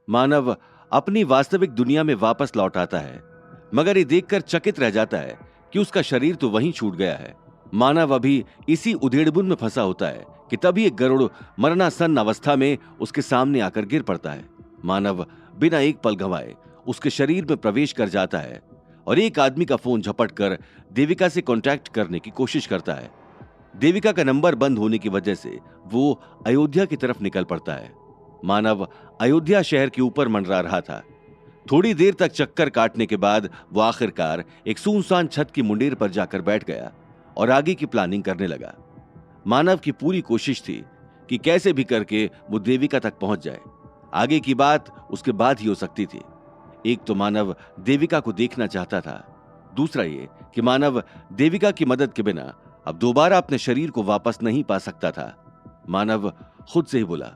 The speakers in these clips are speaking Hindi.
मानव अपनी वास्तविक दुनिया में वापस लौट आता है, मगर ये देखकर चकित रह जाता है कि उसका शरीर तो वहीं छूट गया है। मानव अभी इसी उधेड़बुन में फंसा होता है कि तभी एक गरुड़ मरणासन्न अवस्था में उसके सामने आकर गिर पड़ता है। मानव बिना एक पल गंवाए उसके शरीर में प्रवेश कर जाता है और एक आदमी का फोन झपट कर देविका से कांटेक्ट करने की कोशिश करता है। देविका का नंबर बंद होने की वजह से वो अयोध्या की तरफ निकल पड़ता है। मानव अयोध्या शहर के ऊपर मंडरा रहा था। थोड़ी देर तक चक्कर काटने के बाद वो आखिरकार एक सुनसान छत की मुंडेर पर जाकर बैठ गया और आगे की प्लानिंग करने लगा। मानव की पूरी कोशिश थी कि कैसे भी करके वो देविका तक पहुंच जाए। आगे की बात उसके बाद ही हो सकती थी। एक तो मानव देविका को देखना चाहता था, दूसरा ये कि मानव देविका की मदद के बिना अब दोबारा अपने शरीर को वापस नहीं पा सकता था। मानव खुद से ही बोला,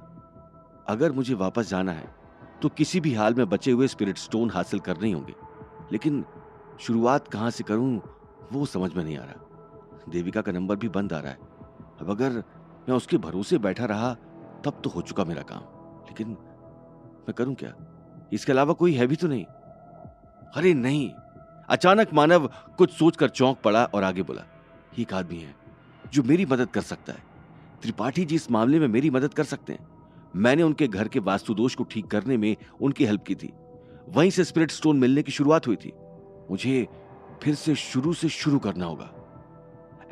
अगर मुझे वापस जाना है तो किसी भी हाल में बचे हुए स्पिरिट स्टोन हासिल करने ही होंगे, लेकिन शुरुआत कहां से करूं वो समझ में नहीं आ रहा। देविका का नंबर भी बंद आ रहा है। अब अगर मैं उसके भरोसे बैठा रहा तब तो हो चुका मेरा काम, लेकिन मैं करूं क्या? इसके अलावा कोई है भी तो नहीं। अरे नहीं! अचानक मानव कुछ सोचकर चौंक पड़ा और आगे बोला, एक आदमी है जो मेरी मदद कर सकता है। त्रिपाठी जी इस मामले में मेरी मदद कर सकते हैं। मैंने उनके घर के वास्तु दोष को ठीक करने में उनकी हेल्प की थी। वहीं से स्पिरिट स्टोन मिलने की शुरुआत हुई थी। मुझे फिर से शुरू करना होगा।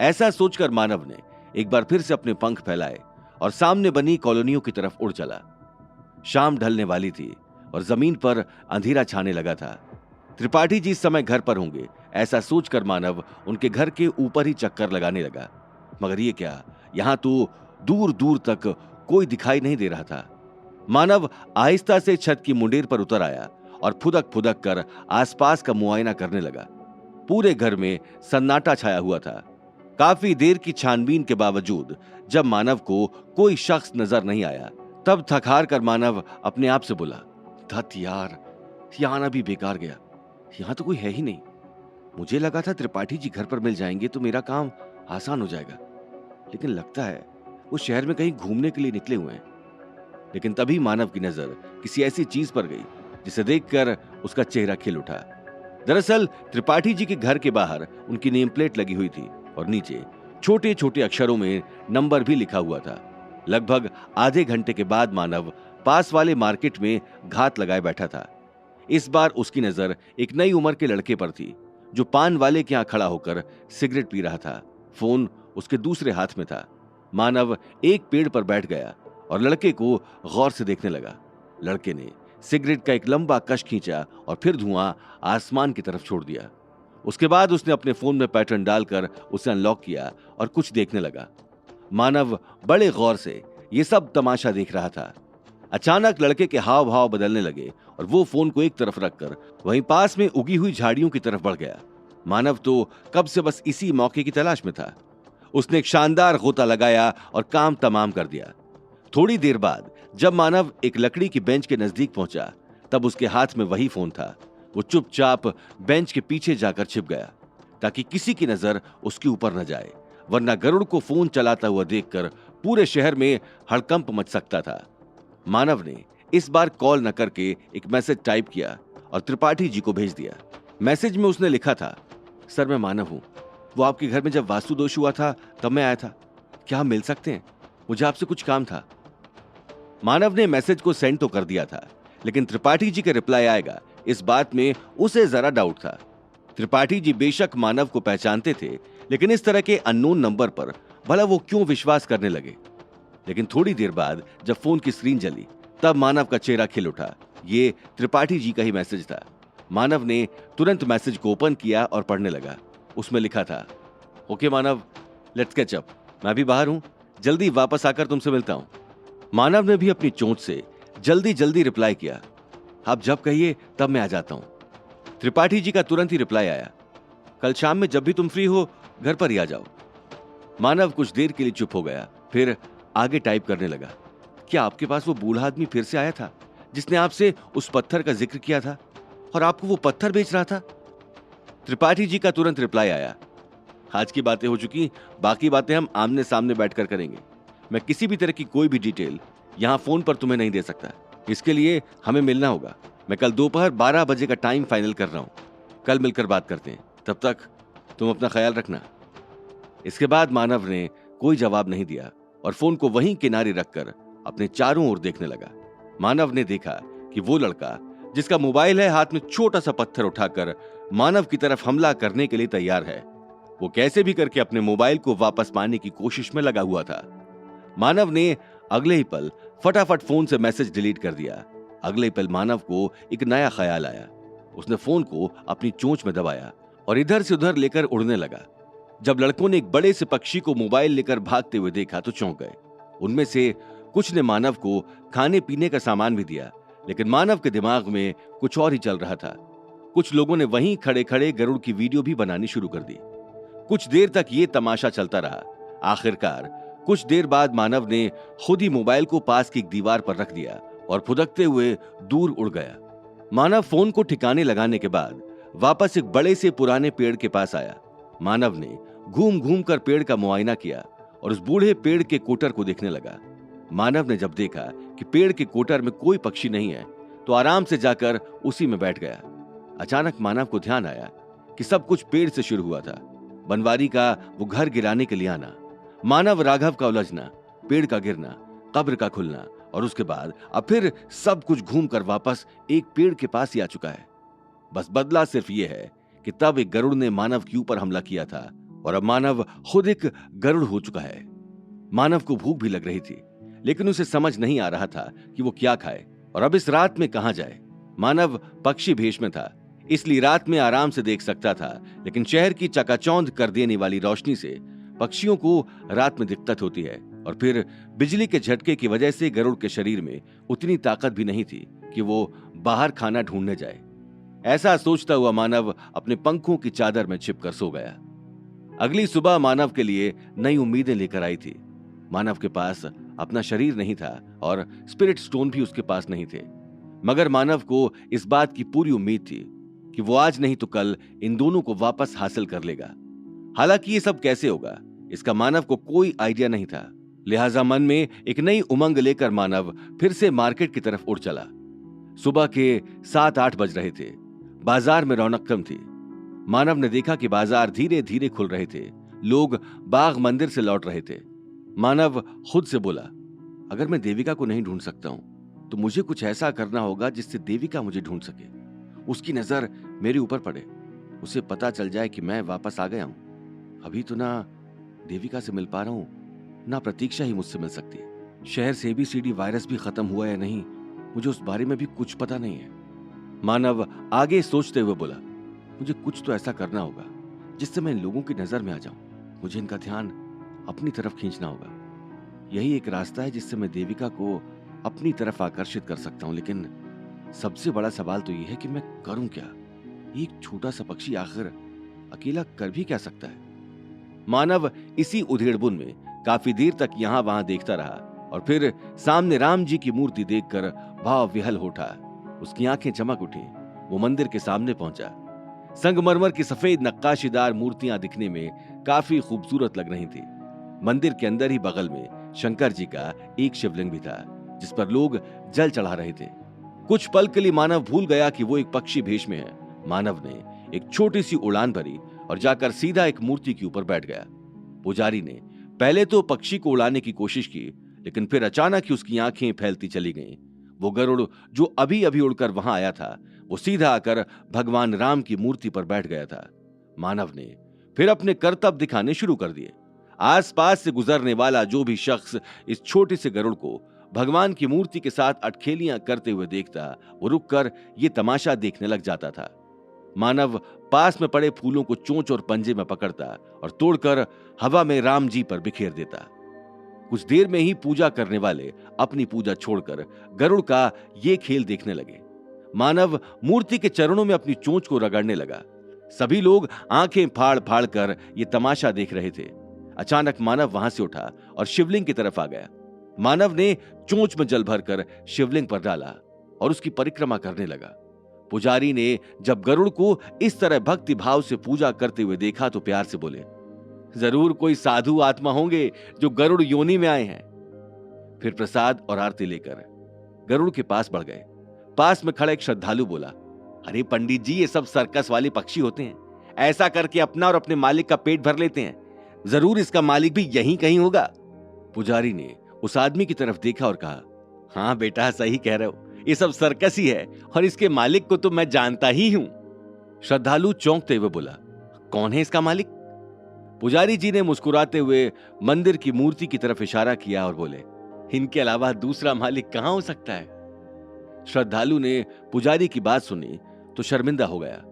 ऐसा सोचकर मानव ने एक बार फिर से अपने पंख फैलाए और सामने बनी कॉलोनियों की तरफ उड़ चला। शाम ढलने वाली थी और जमीन पर अंधेरा छाने लगा था। त्रिपाठी जी इस समय घर पर होंगे, ऐसा सोचकर मानव उनके घर के ऊपर ही चक्कर लगाने लगा। मगर ये क्या, यहां तो दूर दूर तक कोई दिखाई नहीं दे रहा था। मानव आहिस्ता से छत की मुंडेर पर उतर आया और फुदक फुदक कर आसपास का मुआयना करने लगा। पूरे घर में सन्नाटा छाया हुआ था। काफी देर की छानबीन के बावजूद जब मानव को कोई शख्स नजर नहीं आया, तब थक-हार कर मानव अपने आप से बोला, धत यार, यहां आना भी बेकार गया। यहां तो कोई है ही नहीं। मुझे लगा था त्रिपाठी जी घर पर मिल जाएंगे तो मेरा काम आसान हो जाएगा, लेकिन लगता है वो शहर में कहीं घूमने के लिए निकले हुए हैं। लेकिन तभी मानव की नजर किसी ऐसी चीज पर गई जिसे देखकर उसका चेहरा खिल उठा। दरअसल त्रिपाठी जी के घर के बाहर उनकी नेम प्लेट लगी हुई थी और नीचे छोटे छोटे अक्षरों में नंबर भी लिखा हुआ था। लगभग आधे घंटे के बाद मानव पास वाले मार्केट में घात लगाए बैठा था। इस बार उसकी नजर एक नई उम्र के लड़के पर थी जो पान वाले के यहां खड़ा होकर सिगरेट पी रहा था। फोन उसके दूसरे हाथ में था। मानव एक पेड़ पर बैठ गया और लड़के को गौर से देखने लगा। लड़के ने सिगरेट का एक लंबा कश खींचा और फिर धुआं आसमान की तरफ छोड़ दिया। उसके बाद उसने अपने फोन में पैटर्न डालकर उसे अनलॉक किया और कुछ देखने लगा। मानव बड़े गौर से यह सब तमाशा देख रहा था। अचानक लड़के के हाव भाव बदलने लगे और वो फोन को एक तरफ रखकर वहीं पास में उगी हुई झाड़ियों की तरफ बढ़ गया। मानव तो कब से बस इसी मौके की तलाश में था। उसने एक शानदार गोता लगाया और काम तमाम कर दिया। थोड़ी देर बाद जब मानव एक लकड़ी की बेंच के नजदीक पहुंचा, तब उसके हाथ में वही फोन था। वो चुपचाप बेंच के पीछे जाकर छिप गया ताकि किसी की नजर उसके ऊपर न जाए, वरना गरुड़ को फोन चलाता हुआ देखकर पूरे शहर में हड़कंप मच सकता था। मानव ने इस बार कॉल न करके एक मैसेज टाइप किया और त्रिपाठी जी को भेज दिया। मैसेज में उसने लिखा था, सर मैं मानव हूं। वो आपके घर में जब वास्तु दोष हुआ था तब मैं आया था। क्या हम मिल सकते हैं? मुझे आपसे कुछ काम था। मानव ने मैसेज को सेंड तो कर दिया था, लेकिन त्रिपाठी जी के रिप्लाई आएगा इस बात में उसे जरा डाउट था। त्रिपाठी जी बेशक मानव को पहचानते थे, लेकिन इस तरह के अननोन नंबर पर भला वो क्यों विश्वास करने लगे। लेकिन थोड़ी देर बाद जब फोन की स्क्रीन जली, तब मानव का चेहरा खिल उठा। ये त्रिपाठी जी का ही मैसेज था। मानव ने तुरंत मैसेज को ओपन किया और पढ़ने लगा। उसमें लिखा था, okay Manav, let's catch up. मैं भी बाहर हूं, जल्दी वापस आकर तुमसे मिलता हूं। मानव ने भी अपनी चोंच से जल्दी जल्दी रिप्लाई किया, आप जब कहिए तब मैं आ जाता हूं। त्रिपाठी जी का तुरंत ही रिप्लाई आया, कल शाम में जब भी तुम फ्री हो घर पर ही आ जाओ। मानव कुछ देर के लिए चुप हो गया, फिर आगे टाइप करने लगा, क्या आपके पास वो बूढ़ा आदमी फिर से आया था जिसने आपसे उस पत्थर का जिक्र किया था और आपको वो पत्थर बेच रहा था? त्रिपाठी जी का तुरंत रिप्लाई आया, आज की बातें हो चुकी, बाकी बातें हम आमने सामने बैठकर करेंगे। मैं किसी भी तरह की कोई भी डिटेल यहां फोन पर तुम्हें नहीं दे सकता। इसके लिए हमें मिलना होगा। मैं कल दोपहर 12 बजे का टाइम फाइनल कर रहा हूं। कल मिलकर बात करते हैं। तब तक तुम अपना ख्याल रखना। इसके बाद मानव ने कोई जवाब नहीं दिया और फोन को वहीं किनारे रखकर अपने चारों ओर देखने लगा। मानव ने देखा कि वो लड़का जिसका मोबाइल है हाथ में छोटा सा पत्थर उठाकर मानव की तरफ हमला करने के लिए तैयार है, वो कैसे भी करके अपने मोबाइल को वापस पाने की कोशिश में लगा हुआ था। मानव ने अगले ही पल फटाफट फोन से मैसेज डिलीट कर दिया। अगले ही पल मानव को एक नया ख्याल आया। उसने फोन को अपनी चोंच में दबाया और इधर से उधर लेकर उड़ने लगा। जब लड़कों ने एक बड़े से पक्षी को मोबाइल लेकर भागते हुए देखा तो चौंक गए। उनमें से कुछ ने मानव को खाने पीने का सामान भी दिया, लेकिन मानव के दिमाग में कुछ और ही चल रहा था। कुछ लोगों ने वहीं खड़े खड़े गरुड़ की वीडियो भी बनानी शुरू कर दी। कुछ देर तक ये तमाशा चलता रहा। आखिरकार कुछ देर बाद मानव ने खुद ही मोबाइल को पास की एक दीवार पर रख दिया और फुदकते हुए दूर उड़ गया। मानव फोन को ठिकाने लगाने के बाद वापस एक बड़े से पुराने पेड़ के पास आया। मानव ने घूम घूम कर पेड़ का मुआयना किया और उस बूढ़े पेड़ के कोटर को देखने लगा। मानव ने जब देखा कि पेड़ के कोटर में कोई पक्षी नहीं है तो आराम से जाकर उसी में बैठ गया। अचानक मानव को ध्यान आया कि सब कुछ पेड़ से शुरू हुआ था। बनवारी का वो घर गिराने के लिए आना, मानव राघव का उलझना, पेड़ का गिरना, कब्र का खुलना और उसके बाद अब फिर सब कुछ घूमकर वापस एक पेड़ के पास ही आ चुका है। बस बदला सिर्फ ये है कि तब एक गरुड़ ने मानव के ऊपर हमला किया था और अब मानव खुद एक गरुड़ हो चुका है। मानव को भूख भी लग रही थी, लेकिन उसे समझ नहीं आ रहा था कि वो क्या खाए और अब इस रात में कहां जाए। मानव पक्षी भेष में था, इसलिए रात में आराम से देख सकता था, लेकिन शहर की चकाचौंध कर देने वाली रोशनी से पक्षियों को रात में दिक्कत होती है और फिर बिजली के झटके की वजह से गरुड़ के शरीर में उतनी ताकत भी नहीं थी कि वो बाहर खाना ढूंढने जाए। ऐसा सोचता हुआ मानव अपने पंखों की चादर में छिपकर सो गया। अगली सुबह मानव के लिए नई उम्मीदें लेकर आई थी। मानव के पास अपना शरीर नहीं था और स्पिरिट स्टोन भी उसके पास नहीं थे, मगर मानव को इस बात की पूरी उम्मीद थी कि वो आज नहीं तो कल इन दोनों को वापस हासिल कर लेगा। हालांकि ये सब कैसे होगा, इसका मानव को कोई आइडिया नहीं था। लिहाजा मन में एक नई उमंग लेकर मानव फिर से मार्केट की तरफ उड़ चला। सुबह के 7-8 बज रहे थे। बाजार में रौनक कम थी। मानव ने देखा कि बाजार धीरे धीरे खुल रहे थे। लोग बाग मंदिर से लौट रहे थे। मानव खुद से बोला, अगर मैं देविका को नहीं ढूंढ सकता हूं तो मुझे कुछ ऐसा करना होगा जिससे देविका मुझे ढूंढ सके, उसकी नजर मेरे ऊपर पड़े, उसे पता चल जाए कि मैं वापस आ गया हूं। अभी तो ना देविका से मिल पा रहा हूं, ना प्रतीक्षा ही मुझसे मिल सकती। शहर से ABCD वायरस भी खत्म हुआ या नहीं, मुझे उस बारे में भी कुछ पता नहीं है। मानव आगे सोचते हुए बोला, मुझे कुछ तो ऐसा करना होगा जिससे मैं इन लोगों की नजर में आ जाऊं। मुझे इनका ध्यान अपनी तरफ खींचना होगा। यही एक रास्ता है जिससे मैं देविका को अपनी तरफ आकर्षित कर सकता हूं। लेकिन सबसे बड़ा सवाल तो यह है कि मैं करूं क्या? एक छोटा सा पक्षी आखिर अकेला कर भी क्या सकता है? मानव इसी उधेड़बुन में काफी देर तक यहां वहां देखता रहा और फिर सामने राम जी की मूर्ति देखकर भाव विहल हो उठा। उसकी आंखें चमक उठी। वो मंदिर के सामने पहुंचा। संगमरमर की सफेद नक्काशीदार मूर्तियां दिखने में काफी खूबसूरत लग रही थी। मंदिर के अंदर ही बगल में शंकर जी का एक शिवलिंग भी था जिस पर लोग जल चढ़ा रहे थे। कुछ पल के लिए मानव भूल गया कि वो एक पक्षी भेष में है। मानव ने एक छोटी सी उड़ान भरी और जाकर सीधा एक मूर्ति के ऊपर बैठ गया। पुजारी ने पहले तो पक्षी को उड़ाने की कोशिश की, लेकिन फिर अचानक ही उसकी आंखें फैलती चली गईं। वो गरुड़ जो अभी अभी उड़कर वहां आया था, वो सीधा आकर भगवान राम की मूर्ति पर बैठ गया था। मानव ने फिर अपने करतब दिखाने शुरू कर दिए। आसपास से गुजरने वाला जो भी शख्स इस छोटे से गरुड़ को भगवान की मूर्ति के साथ अटखेलियां करते हुए देखता, वो रुककर ये तमाशा देखने लग जाता था। मानव पास में पड़े फूलों को चोंच और पंजे में पकड़ता और तोड़कर हवा में राम जी पर बिखेर देता। कुछ देर में ही पूजा करने वाले अपनी पूजा छोड़कर गरुड़ का ये खेल देखने लगे। मानव मूर्ति के चरणों में अपनी चोंच को रगड़ने लगा। सभी लोग आंखें फाड़ फाड़ कर ये तमाशा देख रहे थे। अचानक मानव वहां से उठा और शिवलिंग की तरफ आ गया। मानव ने चोंच में जल भरकर शिवलिंग पर डाला और उसकी परिक्रमा करने लगा। पुजारी ने जब गरुड़ को इस तरह भक्ति भाव से पूजा करते हुए देखा तो प्यार से बोले, जरूर कोई साधु आत्मा होंगे जो गरुड़ योनि में आए हैं। फिर प्रसाद और आरती लेकर गरुड़ के पास बढ़ गए। पास में खड़ा एक श्रद्धालु बोला, अरे पंडित जी, ये सब सर्कस वाले पक्षी होते हैं, ऐसा करके अपना और अपने मालिक का पेट भर लेते हैं, जरूर इसका मालिक भी यहीं कहीं होगा। पुजारी ने उस आदमी की तरफ देखा और कहा, हाँ बेटा, सही कह रहे हो, ये सब सर्कस ही है और इसके मालिक को तो मैं जानता ही हूं। श्रद्धालु चौंकते हुए बोला, कौन है इसका मालिक? पुजारी जी ने मुस्कुराते हुए मंदिर की मूर्ति की तरफ इशारा किया और बोले, इनके अलावा दूसरा मालिक कहां हो सकता है? श्रद्धालु ने पुजारी की बात सुनी तो शर्मिंदा हो गया।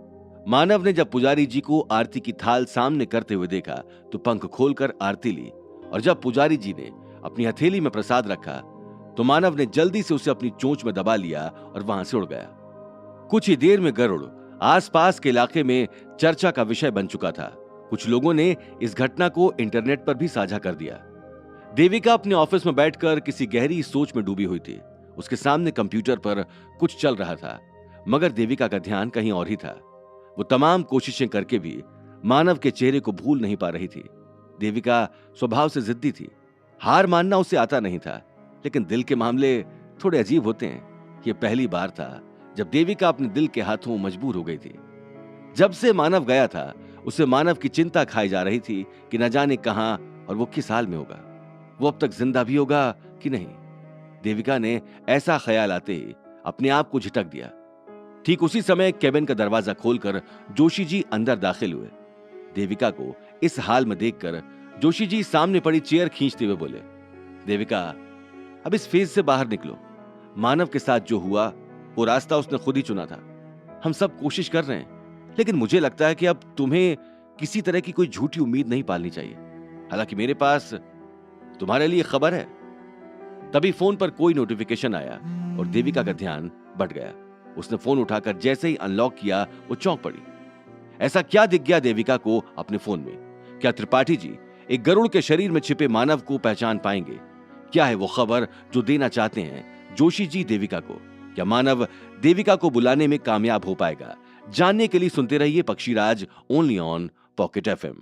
मानव ने जब पुजारी जी को आरती की थाल सामने करते हुए देखा तो पंख खोलकर आरती ली, और जब पुजारी जी ने अपनी हथेली में प्रसाद रखा तो मानव ने जल्दी से उसे अपनी चोंच में दबा लिया और वहां से उड़ गया। कुछ ही देर में गरुड़ आसपास के इलाके में चर्चा का विषय बन चुका था। कुछ लोगों ने इस घटना को इंटरनेट पर भी साझा कर दिया। देविका अपने ऑफिस में बैठकर किसी गहरी सोच में डूबी हुई थी। उसके सामने कंप्यूटर पर कुछ चल रहा था, मगर देविका का ध्यान कहीं और ही था। वो तमाम कोशिशें करके भी मानव के चेहरे को भूल नहीं पा रही थी। देविका स्वभाव से जिद्दी थी, हार मानना उसे आता नहीं था, लेकिन दिल के मामले थोड़े अजीब होते हैं। यह पहली बार था जब देविका अपने दिल के हाथों मजबूर हो गई थी। जब से मानव गया था, उसे मानव की चिंता खाई जा रही थी कि न जाने कहां और वो किस हाल में होगा, वो अब तक जिंदा भी होगा कि नहीं। देविका ने ऐसा ख्याल आते ही अपने आप को झिटक दिया। ठीक उसी समय केबिन का दरवाजा खोलकर जोशी जी अंदर दाखिल हुए। देविका को इस हाल में देखकर जोशी जी सामने पड़ी चेयर खींचते हुए बोले, देविका, अब इस फेज से बाहर निकलो। मानव के साथ जो हुआ वो रास्ता उसने खुद ही चुना था। हम सब कोशिश कर रहे हैं, लेकिन मुझे लगता है कि अब तुम्हें किसी तरह की कोई झूठी उम्मीद नहीं पालनी चाहिए। हालांकि मेरे पास तुम्हारे लिए खबर है। तभी फोन पर कोई नोटिफिकेशन आया और देविका का ध्यान बढ़ गया। उसने फोन उठाकर जैसे ही अनलॉक किया वो चौंक पड़ी। ऐसा क्या दिख गया देविका को अपने फोन में? क्या त्रिपाठी जी एक गरुड़ के शरीर में छिपे मानव को पहचान पाएंगे? क्या है वो खबर जो देना चाहते हैं जोशी जी देविका को? क्या मानव देविका को बुलाने में कामयाब हो पाएगा? जानने के लिए सुनते रहिए पक्षीराज, ओनली ऑन पॉकेट FM।